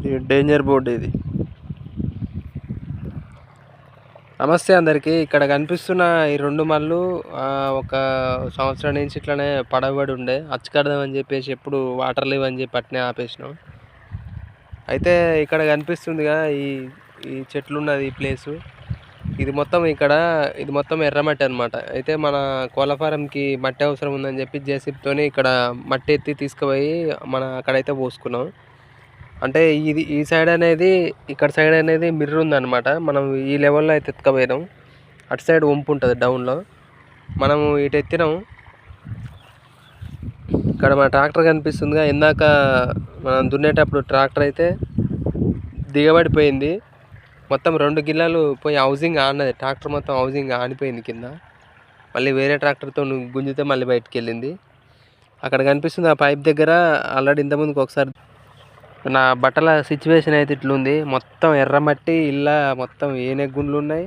ఇది danger board ఇది. నమస్తే అందరికీ. ఇక్కడ కనిపిస్తున్న ఈ 2 మళ్ళు ఒక సంవత్సరం నుంచి ఇట్లనే పడబడి ఉండే, అచ్చుకడదామని చెప్పేసి ఎప్పుడు వాటర్ లేవని చెప్పి అట్నే ఆపేసినాం. అయితే ఇక్కడ కనిపిస్తుందిగా ఈ ఈ చెట్లు ఉన్నది ఈ ప్లేసు, ఇది మొత్తం ఎర్రమట్టి అనమాట. అయితే మన కోళ్ళ ఫారంకి మట్టి అవసరం ఉందని చెప్పి జేసీబీతోని ఇక్కడ మట్టి ఎత్తి తీసుకుపోయి అక్కడైతే పోసుకున్నాం. అంటే ఈ సైడ్ అనేది, ఇక్కడ సైడ్ అనేది మిర్రు ఉందన్నమాట. మనం ఈ లెవెల్లో అయితే ఎత్తుకపోయినాం. అటు సైడ్ వంపు ఉంటుంది డౌన్లో, మనము ఇటు ఎత్తినాం. ఇక్కడ మన ట్రాక్టర్ కనిపిస్తుందిగా, ఇందాక మనం దున్నేటప్పుడు ట్రాక్టర్ అయితే దిగబడిపోయింది. మొత్తం 2 గిల్లలు పోయి హౌసింగ్ ఆడినది. ట్రాక్టర్ మొత్తం హౌసింగ్ ఆనిపోయింది కింద. మళ్ళీ వేరే ట్రాక్టర్తో గుంజితే మళ్ళీ బయటికి వెళ్ళింది. అక్కడ కనిపిస్తుంది ఆ పైప్ దగ్గర. ఆల్రెడీ ఇంతకుముందుకు ఒకసారి నా బట్టల సిచ్యువేషన్ అయితే ఇట్లుంది. మొత్తం ఎర్రమట్టి, మొత్తం ఏనె గుండ్లు ఉన్నాయి.